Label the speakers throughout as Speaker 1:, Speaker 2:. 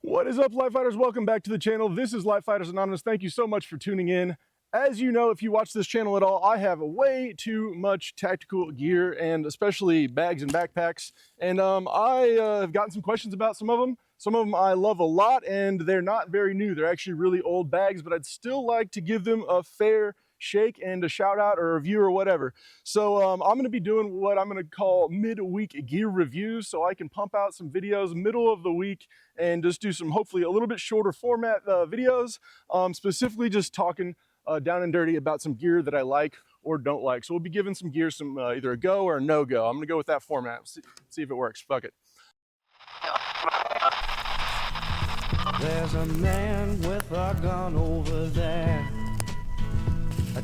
Speaker 1: What is up, Lightfighters? Welcome back to the channel. This is Lightfighters Anonymous. Thank you so much for tuning in. As you know, if you watch this channel at all, I have way too much tactical gear and especially bags and backpacks. And I have gotten some questions about some of them. Some of them I love a lot and they're not very new. They're actually really old bags, but I'd still like to give them a fair shake and a shout out or a review or whatever. So I'm going to be doing what I'm going to call midweek gear reviews, so I can pump out some videos middle of the week and just do some hopefully a little bit shorter format videos, specifically just talking down and dirty about some gear that I like or don't like. So we'll be giving some gear some either a go or a no go. I'm going to go with that format. See if it works. Fuck it.
Speaker 2: There's a man with a gun over there,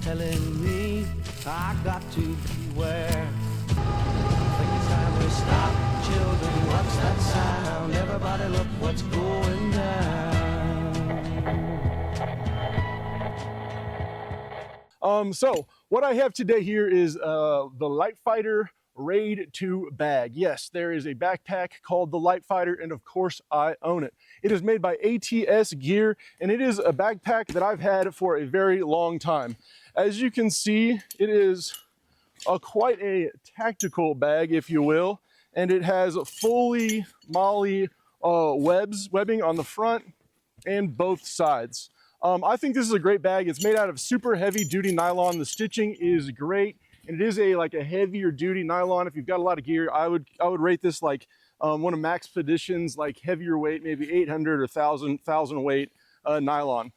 Speaker 2: telling me I got to beware. Think it's time we stop, children, what's that sound? Everybody look what's going down.
Speaker 1: So what I have today here is the Lightfighter RAID II bag. Yes, there is a backpack called the Lightfighter, and of course I own it. It is made by ATS Gear, and it is a backpack that I've had for a very long time. As you can see, it is quite a tactical bag, if you will, and it has fully MOLLE webbing on the front and both sides. I think this is a great bag. It's made out of super heavy duty nylon. The stitching is great, and it is like a heavier duty nylon. If you've got a lot of gear, I would rate this like one of Maxpedition's like heavier weight, maybe 800 or 1000 weight nylon.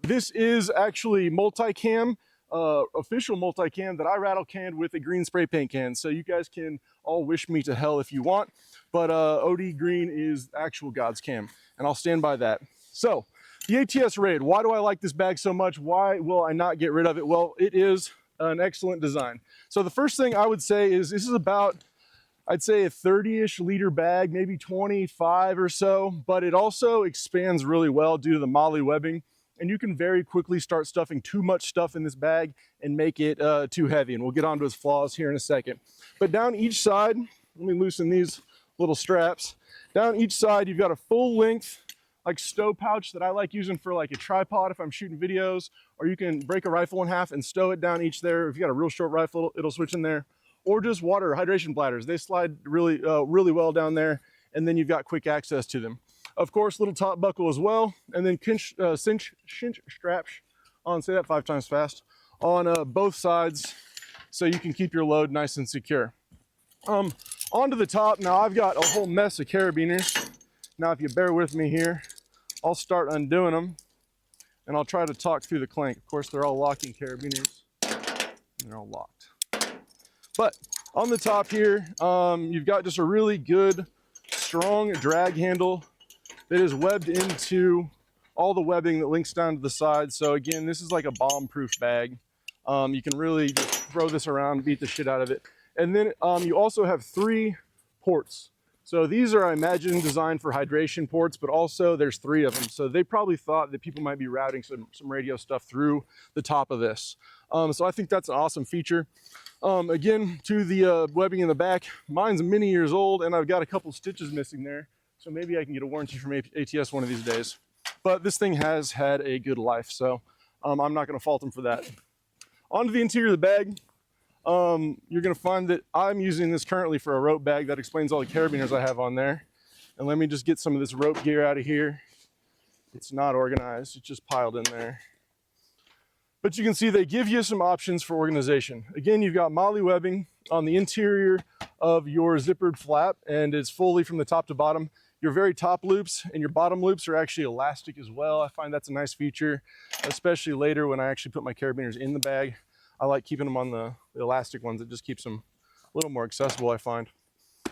Speaker 1: This is actually multicam, official multicam that I rattle canned with a green spray paint can. So you guys can all wish me to hell if you want, but OD green is actual God's cam, and I'll stand by that. So the ATS Raid, why do I like this bag so much? Why will I not get rid of it? Well, it is an excellent design. So the first thing I would say is this is about, I'd say a 30-ish liter bag, maybe 25 or so, but it also expands really well due to the MOLLE webbing, and you can very quickly start stuffing too much stuff in this bag and make it too heavy, and we'll get onto its flaws here in a second. But down each side, let me loosen these little straps. Down each side, you've got a full length like stow pouch that I like using for like a tripod if I'm shooting videos, or you can break a rifle in half and stow it down each there. If you got a real short rifle, it'll switch in there. Or just water hydration bladders. They slide really well down there, and then you've got quick access to them. Of course, little top buckle as well, and then cinch straps on, say that 5 times fast, on both sides so you can keep your load nice and secure. Onto the top, now I've got a whole mess of carabiners. Now, if you bear with me here, I'll start undoing them, and I'll try to talk through the clank. Of course, they're all locking carabiners, and they're all locked. But on the top here, you've got just a really good, strong drag handle that is webbed into all the webbing that links down to the side. So again, this is like a bomb-proof bag. You can really just throw this around, beat the shit out of it. And then you also have 3 ports. So these are, I imagine, designed for hydration ports, but also there's 3 of them. So they probably thought that people might be routing some radio stuff through the top of this. So I think that's an awesome feature. Again, to the webbing in the back, mine's many years old and I've got a couple stitches missing there. So maybe I can get a warranty from ATS one of these days. But this thing has had a good life, so I'm not gonna fault them for that. Onto the interior of the bag. You're gonna find that I'm using this currently for a rope bag. That explains all the carabiners I have on there. And let me just get some of this rope gear out of here. It's not organized, it's just piled in there. But you can see they give you some options for organization. Again, you've got MOLLE webbing on the interior of your zippered flap, and it's fully from the top to bottom. Your very top loops and your bottom loops are actually elastic as well. I find that's a nice feature, especially later when I actually put my carabiners in the bag. I like keeping them on the elastic ones. It just keeps them a little more accessible, I find.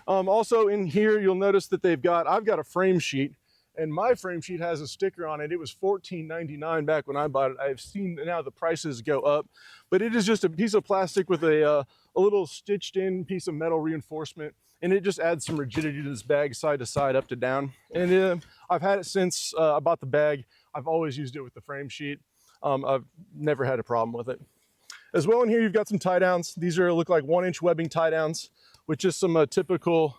Speaker 1: Also in here, you'll notice that I've got a frame sheet, and my frame sheet has a sticker on it. It was $14.99 back when I bought it. I've seen now the prices go up, but it is just a piece of plastic with a little stitched in piece of metal reinforcement, and it just adds some rigidity to this bag, side to side, up to down. And I've had it since I bought the bag. I've always used it with the frame sheet. I've never had a problem with it. As well in here, you've got some tie downs. These look like 1-inch webbing tie downs with just some typical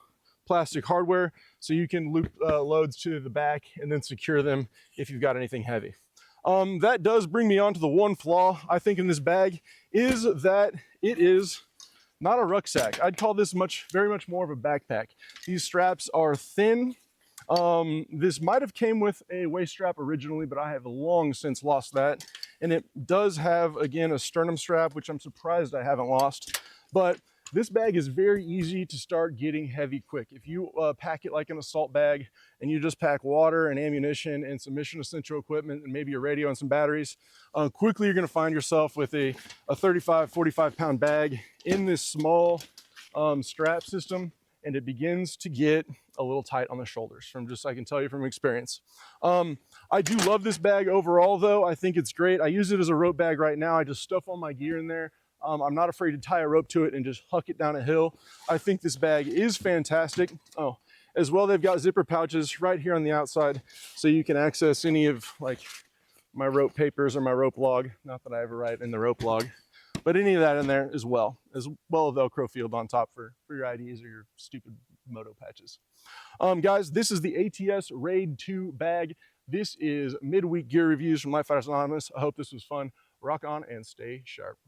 Speaker 1: plastic hardware, so you can loop loads to the back and then secure them if you've got anything heavy. That does bring me on to the one flaw I think in this bag, is that it is not a rucksack. I'd call this very much more of a backpack. These straps are thin. This might have came with a waist strap originally, but I have long since lost that. And it does have, again, a sternum strap, which I'm surprised I haven't lost. But this bag is very easy to start getting heavy quick. If you pack it like an assault bag and you just pack water and ammunition and some mission essential equipment and maybe a radio and some batteries, quickly you're gonna find yourself with a 35, 45 pound bag in this small strap system, and it begins to get a little tight on the shoulders, from just, I can tell you from experience. I do love this bag overall though. I think it's great. I use it as a rope bag right now. I just stuff all my gear in there. I'm not afraid to tie a rope to it and just huck it down a hill. I think this bag is fantastic. Oh, as well, they've got zipper pouches right here on the outside, so you can access any of like my rope papers or my rope log. Not that I ever write in the rope log, but any of that in there as well a Velcro field on top for your IDs or your stupid moto patches. Guys, this is the ATS Raid II bag. This is midweek gear reviews from Lightfighters Anonymous. I hope this was fun. Rock on and stay sharp.